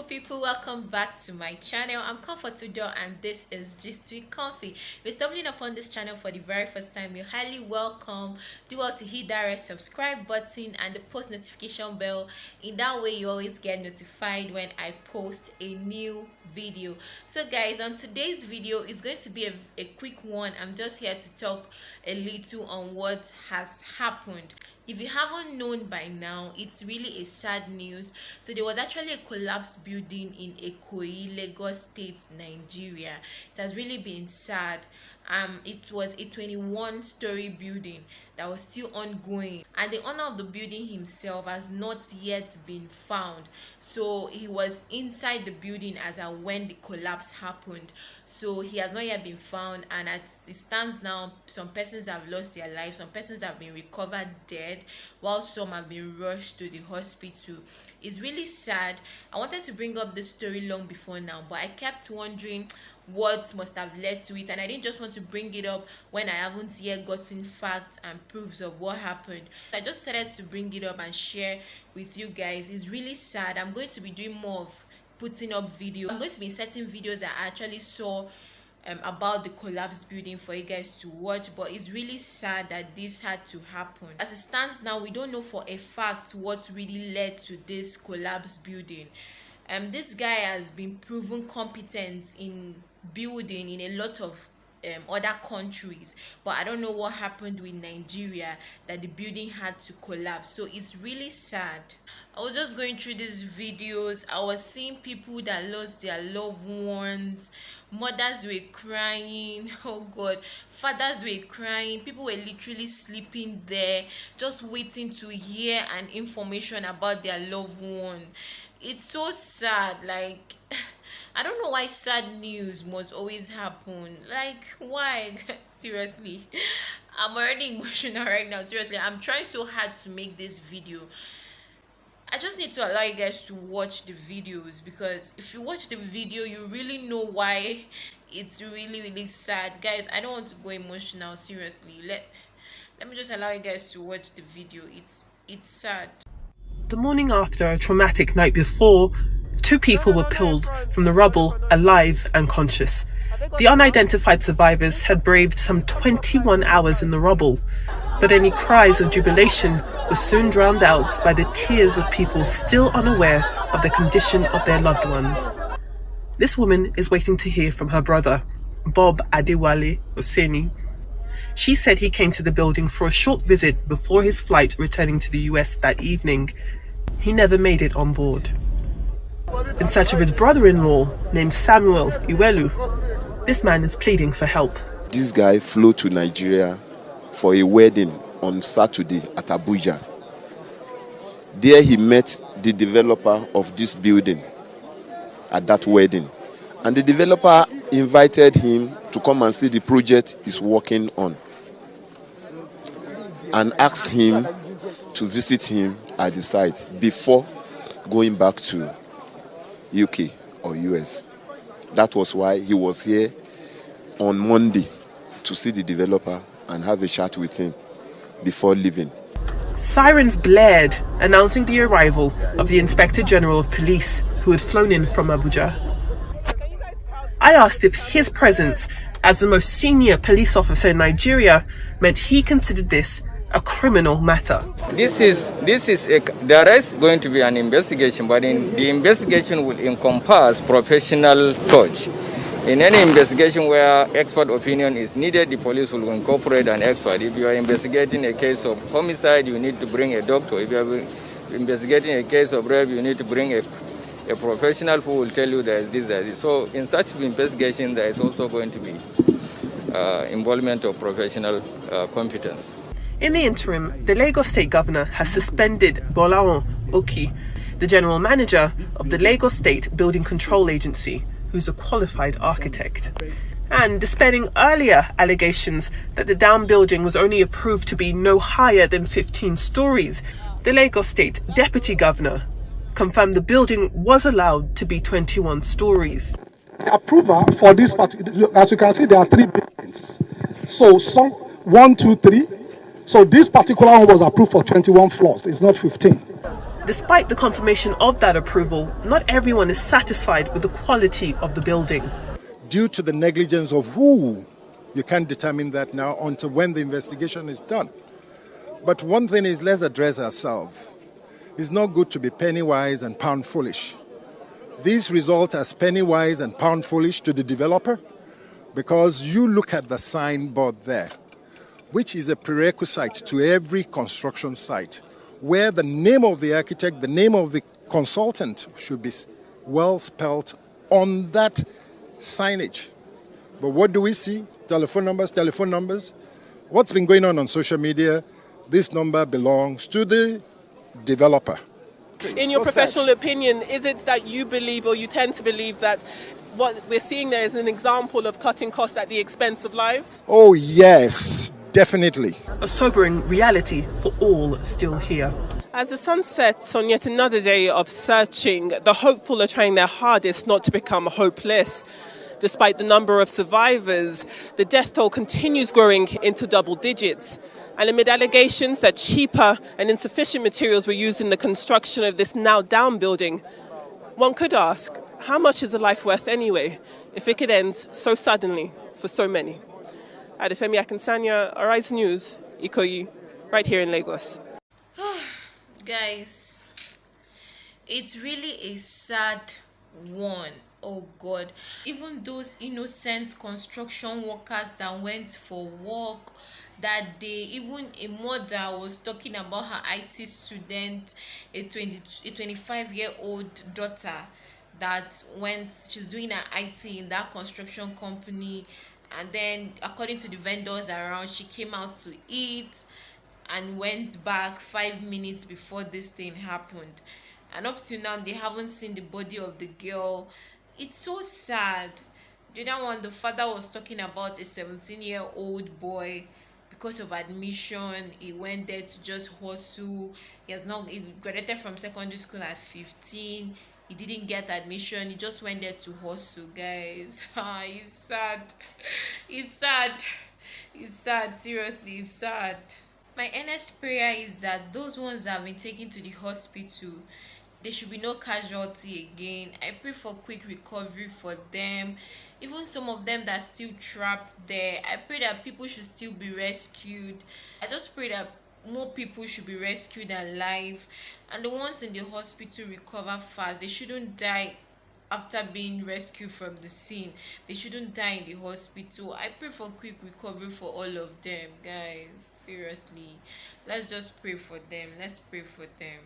People, welcome back to my channel. I'm Comfort Tudor and this is Just Too Comfy. If you're stumbling upon this channel for the very first time, you're highly welcome. Do well to hit that red subscribe button and the post notification bell. In that way you always get notified when I post a new video. So guys, on today's video is going to be a quick one. I'm just here to talk a little on what has happened. If you haven't known by now, it's really a sad news. So there was actually a collapsed building in Ikoyi Lagos State, Nigeria. It has really been sad. It was a 21-story building that was still ongoing, and the owner of the building himself has not yet been found. So he was inside the building as when the collapse happened, so he has not yet been found. And as it stands now, some persons have lost their lives, some persons have been recovered dead, while some have been rushed to the hospital. It's really sad. I wanted to bring up this story long before now, but I kept wondering what must have led to it, and I didn't just want to bring it up when I haven't yet gotten facts and proofs of what happened. I just decided to bring it up and share with you guys. It's really sad. I'm going to be doing more of putting up videos. I'm going to be inserting videos that I actually saw about the collapsed building for you guys to watch, but it's really sad that this had to happen. As it stands now, we don't know for a fact what really led to this collapsed building. This guy has been proven competent in building in a lot of other countries, but I don't know what happened with Nigeria that the building had to collapse. So it's really sad. I was just going through these videos. I was seeing people that lost their loved ones. Mothers were crying, oh god, fathers were crying. People were literally sleeping there just waiting to hear an information about their loved one. It's so sad. Like, I don't know why sad news must always happen. Like, why? Seriously, I'm already emotional right now. Seriously, I'm trying so hard to make this video. I just need to allow you guys to watch the videos, because if you watch the video you really know why it's really sad. Guys, I don't want to go emotional. Seriously, let me just allow you guys to watch the video. It's sad. The morning after a traumatic night before, two people were pulled from the rubble alive and conscious. The unidentified survivors had braved some 21 hours in the rubble, but any cries of jubilation were soon drowned out by the tears of people still unaware of the condition of their loved ones. This woman is waiting to hear from her brother, Bob Adewale Oseni. She said he came to the building for a short visit before his flight returning to the US that evening. He never made it on board. In search of his brother-in-law named Samuel Iwelu, this man is pleading for help. This guy flew to Nigeria for a wedding on Saturday at Abuja. There he met the developer of this building at that wedding. And the developer invited him to come and see the project he's working on, and asked him to visit him at the site before going back to UK or US. That was why he was here on Monday, to see the developer and have a chat with him before leaving. Sirens blared, announcing the arrival of the Inspector General of Police, who had flown in from Abuja. I asked if his presence as the most senior police officer in Nigeria meant he considered this a criminal matter. There is going to be an investigation, but the investigation will encompass professional touch. In any investigation where expert opinion is needed, the police will incorporate an expert. If you are investigating a case of homicide, you need to bring a doctor. If you are investigating a case of rape, you need to bring a professional who will tell you there is this, there is this. So in such investigation, there is also going to be involvement of professional competence. In the interim, the Lagos State Governor has suspended Bolaon Oki, the General Manager of the Lagos State Building Control Agency, who's a qualified architect. And dispelling earlier allegations that the down building was only approved to be no higher than 15 stories, the Lagos State Deputy Governor confirmed the building was allowed to be 21 stories. The approval for this particular, as you can see, there are 3 buildings. So some 1, 2, 3. So this particular one was approved for 21 floors. It's not 15. Despite the confirmation of that approval, not everyone is satisfied with the quality of the building. Due to the negligence of who, you can't determine that now until when the investigation is done. But one thing is, let's address ourselves. It's not good to be penny wise and pound foolish. These result as penny wise and pound foolish to the developer because you look at the signboard there, which is a prerequisite to every construction site, where the name of the architect, the name of the consultant should be well spelled on that signage. But what do we see? Telephone numbers, telephone numbers. What's been going on social media? This number belongs to the developer. In your professional opinion, is it that you believe, or you tend to believe, that what we're seeing there is an example of cutting costs at the expense of lives? Oh yes, definitely. A sobering reality for all still here. As the sun sets on yet another day of searching, the hopeful are trying their hardest not to become hopeless. Despite the number of survivors, the death toll continues growing into double digits. And amid allegations that cheaper and insufficient materials were used in the construction of this now down building, one could ask, how much is a life worth anyway, if it could end so suddenly for so many? Adefemi Akinsanya, Arise News, Ikoyi, right here in Lagos. Guys, it's really a sad one. Oh God, even those innocent construction workers that went for work that day, even a mother was talking about her IT student, a 25-year-old daughter that went, she's doing her IT in that construction company, and then according to the vendors around, she came out to eat and went back 5 minutes before this thing happened, and up to now they haven't seen the body of the girl. It's so sad. The other one, the father was talking about a 17-year-old boy. Because of admission, he went there to just hustle. He graduated from secondary school at 15. He didn't get admission. He just went there to hustle, guys. It's sad. It's sad. It's sad. Seriously, it's sad. My earnest prayer is that those ones that have been taken to the hospital, there should be no casualty again. I pray for quick recovery for them. Even some of them that are still trapped there, I pray that people should still be rescued. I just pray that more people should be rescued alive, and the ones in the hospital recover fast. They shouldn't die after being rescued from the scene. They shouldn't die in the hospital. I pray for quick recovery for all of them, guys. Seriously, let's just pray for them. Let's pray for them.